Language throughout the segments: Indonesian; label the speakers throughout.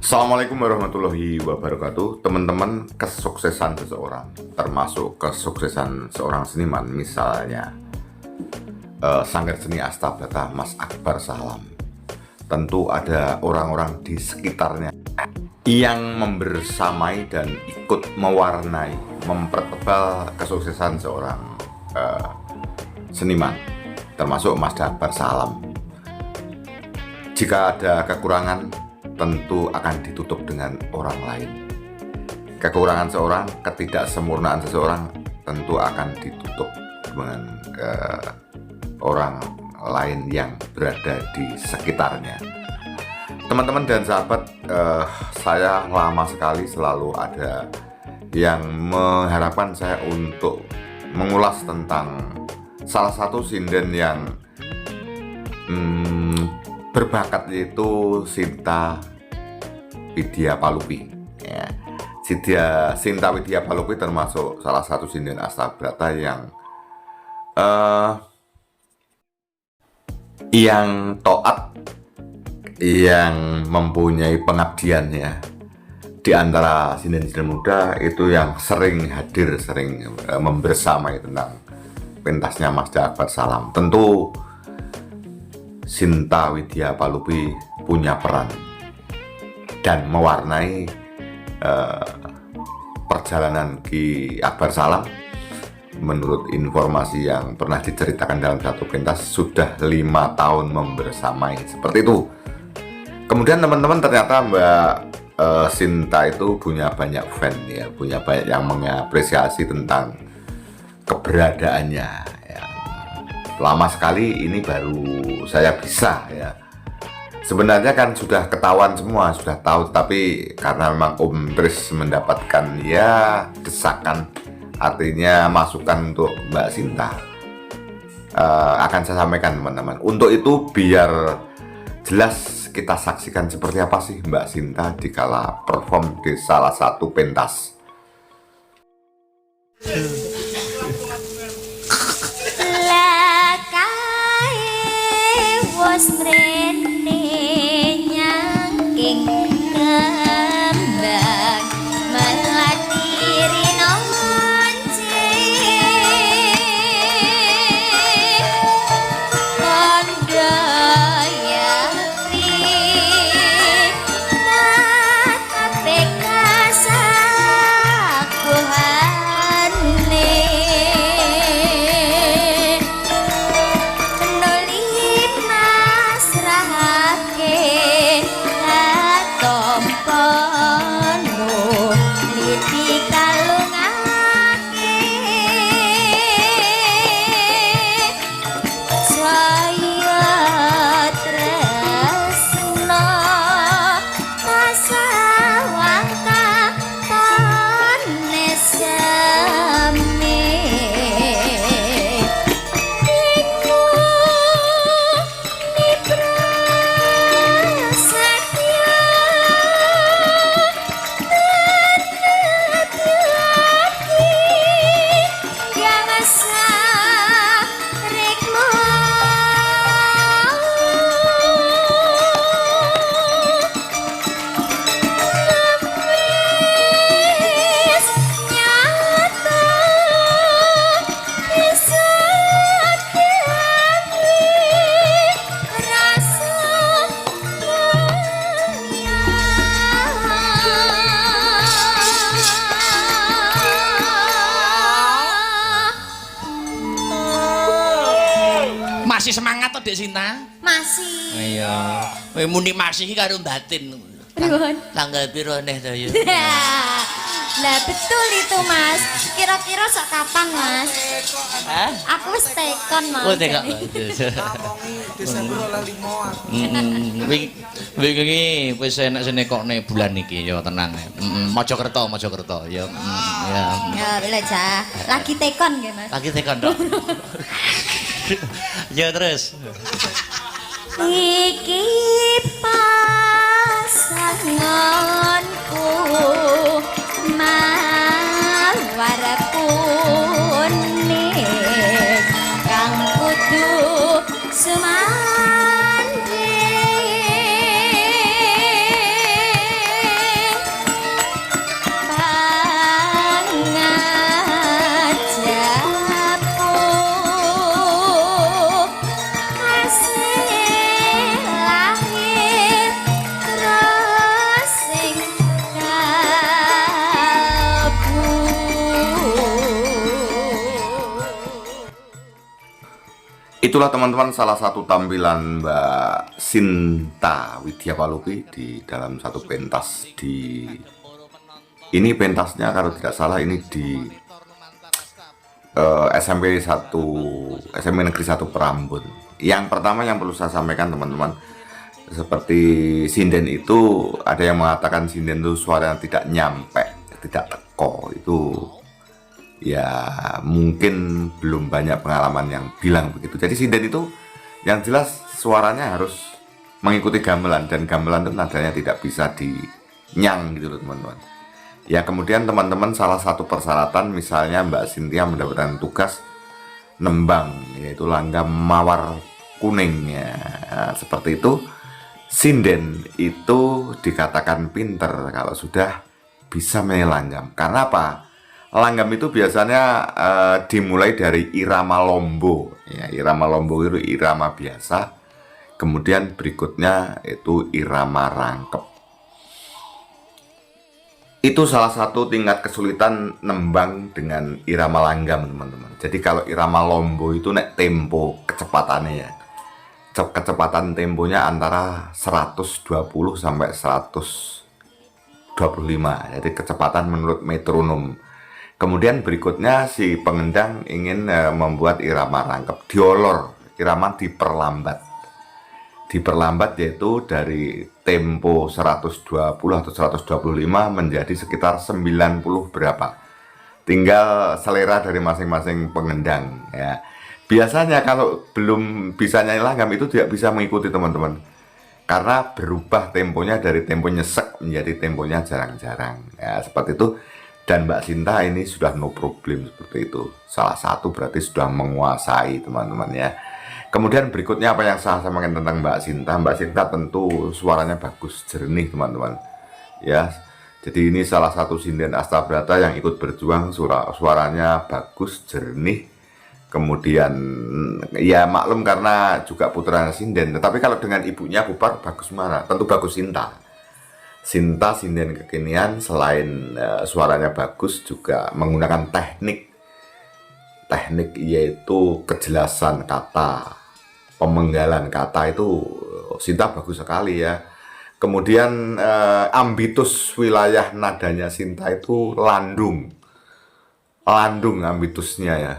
Speaker 1: Assalamualaikum warahmatullahi wabarakatuh. Teman-teman, kesuksesan seseorang, termasuk kesuksesan seorang seniman, misalnya Sanggar Seni Astabrata Mas Akbar Salam, tentu ada orang-orang di sekitarnya yang membersamai dan ikut mewarnai, mempertebal kesuksesan seorang seniman, termasuk Mas Akbar Salam. Jika ada kekurangan, tentu akan ditutup dengan orang lain. Kekurangan seorang, ketidaksempurnaan seseorang tentu akan ditutup dengan orang lain yang berada di sekitarnya. Teman-teman dan sahabat, saya lama sekali selalu ada yang mengharapkan saya untuk mengulas tentang salah satu sinden yang berbakat, yaitu Sinta Widya Palupi. Ya. Sinta Widya Palupi termasuk salah satu sinden Astabrata yang taat, yang mempunyai pengabdian, ya. Di antara sinden-sinden muda itu yang sering hadir, sering membersamai tentang pentasnya Mas Akbar Salam. Tentu Sinta Widya Palupi punya peran dan mewarnai perjalanan Ki Akbar Salam. Menurut informasi yang pernah diceritakan dalam satu pentas, sudah 5 tahun membersamai, seperti itu. Kemudian teman-teman, ternyata Mbak Sinta itu punya banyak fan, ya, punya banyak yang mengapresiasi tentang keberadaannya. Lama sekali ini baru saya bisa, ya. Sebenarnya kan sudah ketahuan semua, sudah tahu, tapi karena memang Om Tris mendapatkan, ya, desakan, artinya masukan untuk Mbak Sinta, akan saya sampaikan, teman-teman. Untuk itu, biar jelas, kita saksikan seperti apa sih Mbak Sinta dikala perform di salah satu pentas.
Speaker 2: Mrene nyangking kembang melatiri nonce kondo yari natape kasakuhane
Speaker 3: Masih semangat to, Dek Sinta?
Speaker 2: masih.
Speaker 3: Iya. Kowe muni masih iki karo batin.
Speaker 2: Pripun?
Speaker 3: Tanggal piro neh to ya?
Speaker 2: Lah betul itu, Mas. Kira-kira sak kapan, Mas?
Speaker 3: Hah?
Speaker 2: Aku wis tekon, Mas.
Speaker 3: Oh, tengok.
Speaker 4: Ngamongi Desember oleh 5-an.
Speaker 3: Wingi wis enak senekokne bulan iki ya, tenang. Mojokerto ya. Ya.
Speaker 2: Ya, boleh ja. Lagi tekon nggih, Mas.
Speaker 3: Lagi tekon tok. Ya terus.
Speaker 2: Iki pasanganku mawarapune kang kudu semande
Speaker 1: itulah teman-teman salah satu tampilan Mbak Sinta Widyapalupi di dalam satu pentas di ini pentasnya kalau tidak salah ini di SMP Negeri 1 Perambun. Yang pertama yang perlu saya sampaikan teman-teman, seperti sinden itu ada yang mengatakan sinden itu suara yang tidak nyampe, tidak teko. Itu ya mungkin belum banyak pengalaman yang bilang begitu. Jadi sinden itu yang jelas suaranya harus mengikuti gamelan, dan gamelan itu nadanya tidak bisa dinyang gitu loh teman-teman. Ya kemudian teman-teman salah satu persyaratan misalnya Mbak Cynthia mendapatkan tugas nembang, yaitu langgam mawar kuning ya. Nah, seperti itu sinden itu dikatakan pinter kalau sudah bisa main langgam. Karena apa? Langgam itu biasanya dimulai dari irama lombo ya, irama lombo itu irama biasa, kemudian berikutnya itu irama rangkep. Itu salah satu tingkat kesulitan nembang dengan irama langgam teman-teman. Jadi kalau irama lombo itu nek tempo kecepatannya ya, kecepatan temponya antara 120 sampai 125. Jadi kecepatan menurut metronom. Kemudian berikutnya si pengendang ingin membuat irama rangkep, diolor, irama diperlambat yaitu dari tempo 120 atau 125 menjadi sekitar 90 berapa. Tinggal selera dari masing-masing pengendang ya. Biasanya kalau belum bisa nyanyi langgam itu tidak bisa mengikuti teman-teman. Karena berubah temponya dari tempo nyesek menjadi temponya jarang-jarang. Ya, seperti itu. Dan Mbak Sinta ini sudah no problem seperti itu. Salah satu berarti sudah menguasai teman-teman ya. Kemudian berikutnya apa yang saya sampaikan tentang Mbak Sinta. Mbak Sinta tentu suaranya bagus, jernih teman-teman. Ya, jadi ini salah satu sinden Astabrata yang ikut berjuang, suaranya bagus, jernih. Kemudian ya maklum karena juga putranya sinden. Tetapi kalau dengan ibunya Bupar bagus mana? Tentu bagus Sinta. Sinta sinden kekinian selain suaranya bagus juga menggunakan teknik yaitu kejelasan kata, pemenggalan kata itu Sinta bagus sekali ya. Kemudian ambitus wilayah nadanya Sinta itu landung ambitusnya ya.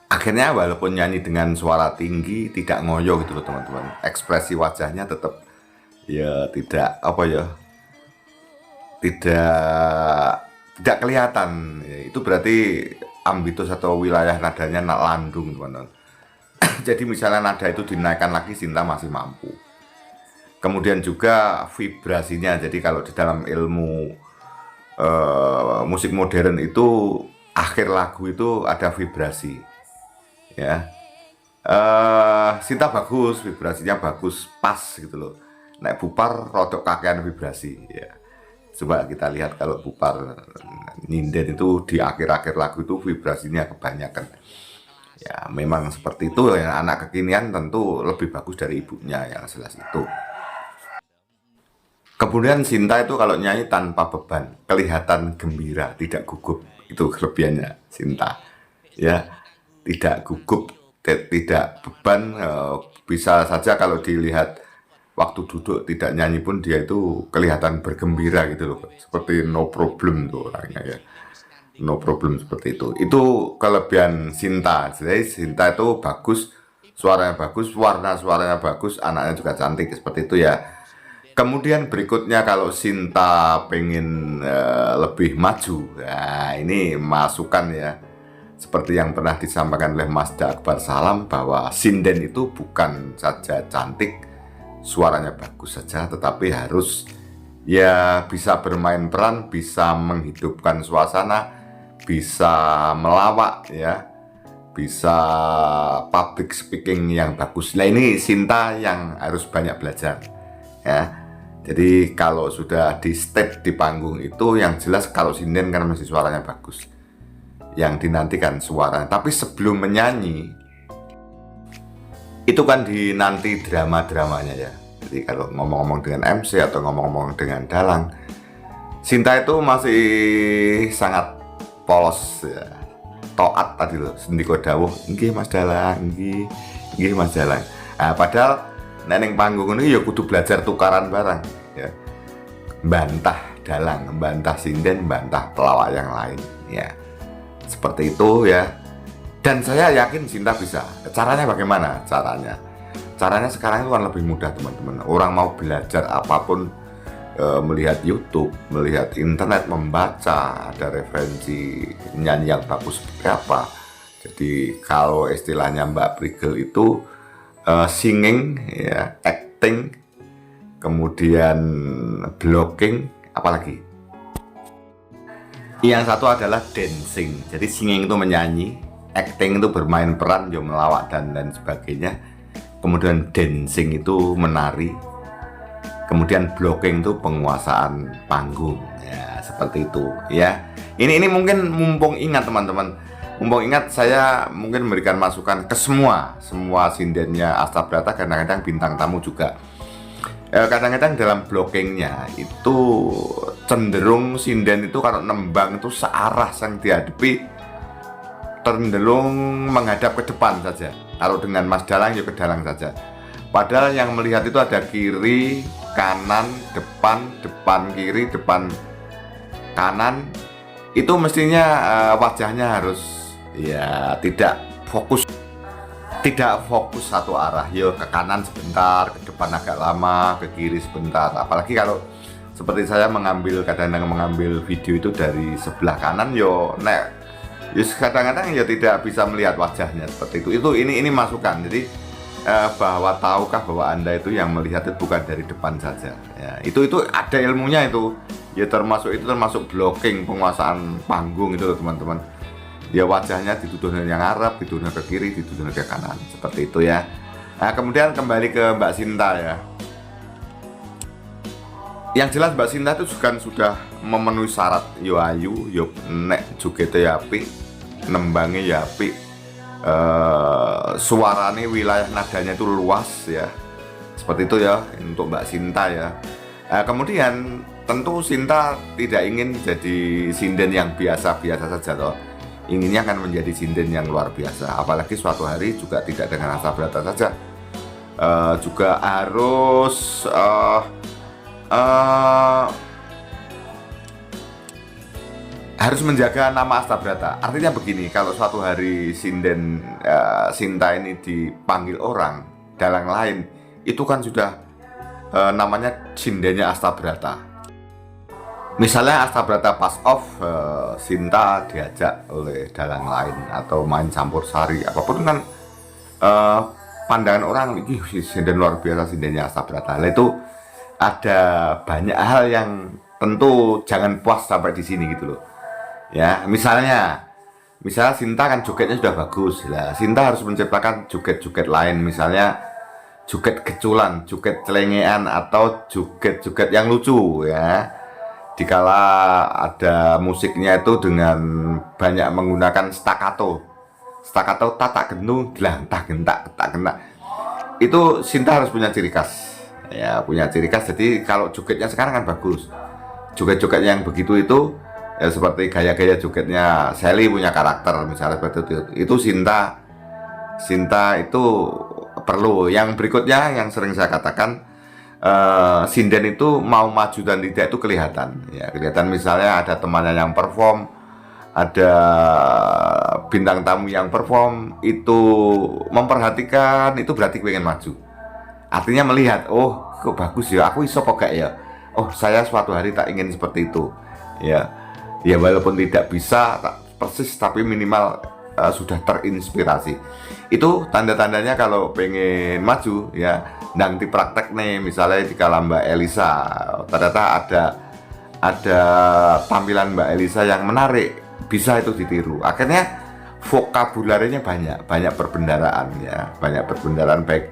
Speaker 1: Akhirnya walaupun nyanyi dengan suara tinggi tidak ngoyo gitu loh teman-teman, ekspresi wajahnya tetap ya tidak apa ya, tidak kelihatan ya, itu berarti ambitus atau wilayah nadanya landung teman-teman. Jadi misalnya nada itu dinaikkan lagi Sinta masih mampu. Kemudian juga vibrasinya, jadi kalau di dalam ilmu musik modern itu akhir lagu itu ada vibrasi ya. Sinta bagus, vibrasinya bagus, pas gitu loh. Nek Bupar rodok kakean vibrasi ya. Coba kita lihat kalau Bupar nyinden itu di akhir-akhir lagu itu vibrasinya kebanyakan. Ya memang seperti itu ya, anak kekinian tentu lebih bagus dari ibunya yang jelas itu. Kemudian Sinta itu kalau nyanyi tanpa beban, kelihatan gembira, tidak gugup. Itu kelebihannya Sinta. Ya, tidak gugup, tidak beban, bisa saja kalau dilihat waktu duduk tidak nyanyi pun dia itu kelihatan bergembira gitu loh, seperti no problem tuh orangnya ya, no problem seperti itu. Itu kelebihan Sinta. Jadi Sinta itu bagus, suaranya bagus, warna suaranya bagus, anaknya juga cantik seperti itu ya. Kemudian berikutnya kalau Sinta pengen lebih maju, nah ini masukan ya, seperti yang pernah disampaikan oleh Mas Akbar Salam bahwa sinden itu bukan saja cantik, suaranya bagus saja, tetapi harus ya bisa bermain peran, bisa menghidupkan suasana, bisa melawak ya, bisa public speaking yang bagus. Nah ini Sinta yang harus banyak belajar ya. Jadi kalau sudah di stage di panggung itu yang jelas kalau sinden kan masih suaranya bagus, yang dinantikan suaranya. Tapi sebelum menyanyi itu kan dinanti drama-dramanya ya. Jadi kalau ngomong-ngomong dengan MC atau ngomong-ngomong dengan dalang, Sinta itu masih sangat polos ya. taat tadi loh, sendika dawuh, nggih Mas Dalang, nggih Mas Dalang. Nah, padahal nek panggung ini ya kudu belajar tukaran barang ya. Bantah dalang, bantah sinden, bantah pelawak yang lain ya. Seperti itu ya. Dan saya yakin Sinta bisa. Caranya bagaimana? Caranya sekarang itu kan lebih mudah teman-teman. Orang mau belajar apapun, melihat YouTube, melihat internet, membaca, ada referensi nyanyi yang bagus seperti apa. Jadi kalau istilahnya Mbak Prigel itu singing, ya, acting, kemudian blocking, apalagi. Yang satu adalah dancing. Jadi singing itu menyanyi, acting itu bermain peran, yo melawak dan sebagainya. Kemudian dancing itu menari. Kemudian blocking itu penguasaan panggung. Ya, seperti itu ya. Ini mungkin mumpung ingat teman-teman. Mumpung ingat, saya mungkin memberikan masukan ke semua sindennya Astabrata, kadang-kadang bintang tamu juga. Kadang-kadang dalam blockingnya itu cenderung sinden itu kalau nembang itu searah yang dihadapi cenderung menghadap ke depan saja. Kalau dengan Mas Dalang ya ke dalang saja. Padahal yang melihat itu ada kiri, kanan, depan kiri, depan kanan. Itu mestinya wajahnya harus ya tidak fokus satu arah. Yo ke kanan sebentar, ke depan agak lama, ke kiri sebentar. Apalagi kalau seperti saya kadang-kadang mengambil video itu dari sebelah kanan, kadang-kadang ya tidak bisa melihat wajahnya seperti itu. Ini masukan. Jadi bahwa tahukah bahwa Anda itu yang melihat itu bukan dari depan saja. Ya, itu ada ilmunya itu. Ya termasuk blocking, penguasaan panggung itu teman-teman. Ya wajahnya dituduhnya yang Arab, dituduhnya ke kiri, dituduhnya ke kanan. Seperti itu ya. Nah, kemudian kembali ke Mbak Sinta ya. Yang jelas Mbak Sinta itu juga sudah memenuhi syarat. Yo ayu, yo nek jogete ya apik, nembange ya apik, suarane wilayah nadanya itu luas ya. Seperti itu ya untuk Mbak Sinta ya. Kemudian tentu Sinta tidak ingin jadi sinden yang biasa-biasa saja toh. Inginnya akan menjadi sinden yang luar biasa. Apalagi suatu hari juga tidak dengan Astabrata saja, juga harus harus menjaga nama Astabrata. Artinya begini, kalau suatu hari sinden Sinta ini dipanggil orang dalang lain, itu kan sudah namanya sindennya Astabrata. Misalnya Astabrata pas off, Sinta diajak oleh dalang lain atau main campur sari, apapun kan pandangan orang, ih sinden luar biasa sindennya Astabrata. Itu ada banyak hal yang tentu jangan puas sampai di sini gitu loh. Ya, misalnya Sinta kan jogetnya sudah bagus. Lah, Sinta harus menciptakan joget-joget lain, misalnya joget keculan, joget celengean atau joget-joget yang lucu ya. Dikala ada musiknya itu dengan banyak menggunakan staccato tak gentu gelang tak gentak. Itu Sinta harus punya ciri khas. Ya, punya ciri khas. Jadi kalau jogetnya sekarang kan bagus. Joget-joget yang begitu itu ya, seperti gaya-gaya jogetnya Sally punya karakter misalnya seperti itu. Itu Sinta itu perlu. Yang berikutnya yang sering saya katakan, sinden itu mau maju dan tidak itu kelihatan. Ya, kelihatan misalnya ada temannya yang perform, ada bintang tamu yang perform, itu memperhatikan, itu berarti pengen maju. Artinya melihat, oh kok bagus ya, aku iso kok gak ya. Oh saya suatu hari tak ingin seperti itu. Ya walaupun tidak bisa persis, tapi minimal sudah terinspirasi. Itu tanda-tandanya kalau pengen maju ya. Nanti praktek nih, misalnya di kala Mbak Elisa ternyata ada tampilan Mbak Elisa yang menarik, bisa itu ditiru. Akhirnya vokabularinya banyak perbendaraan ya, banyak perbendaraan, baik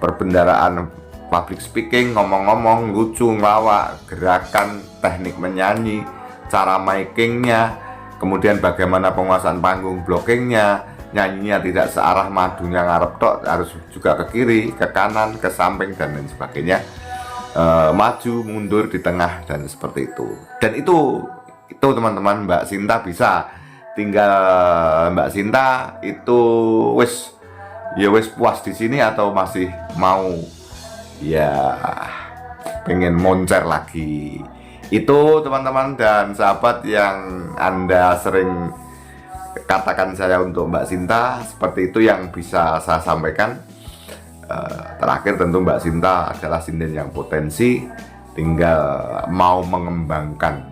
Speaker 1: perbendaraan public speaking, ngomong-ngomong, lucu, ngelawak, gerakan, teknik menyanyi, cara makingnya, kemudian bagaimana penguasaan panggung, blockingnya, nyanyinya tidak searah madunya ngarep tok, harus juga ke kiri, ke kanan, ke samping dan lain sebagainya, maju, mundur, di tengah dan seperti itu. Dan itu teman-teman Mbak Sinta bisa, tinggal Mbak Sinta itu wis puas di sini atau masih mau ya pengen moncer lagi. Itu teman-teman dan sahabat yang Anda sering katakan saya untuk Mbak Sinta, seperti itu yang bisa saya sampaikan. Terakhir tentu Mbak Sinta adalah sinden yang potensi, tinggal mau mengembangkan,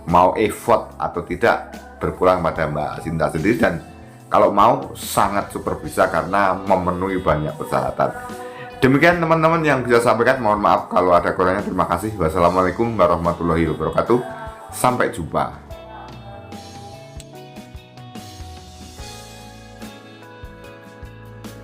Speaker 1: mau effort atau tidak berpulang pada Mbak Sinta sendiri, dan kalau mau sangat super bisa karena memenuhi banyak persyaratan. Demikian teman-teman yang bisa saya sampaikan, mohon maaf kalau ada kurangnya. Terima kasih. Wassalamualaikum warahmatullahi wabarakatuh. Sampai jumpa.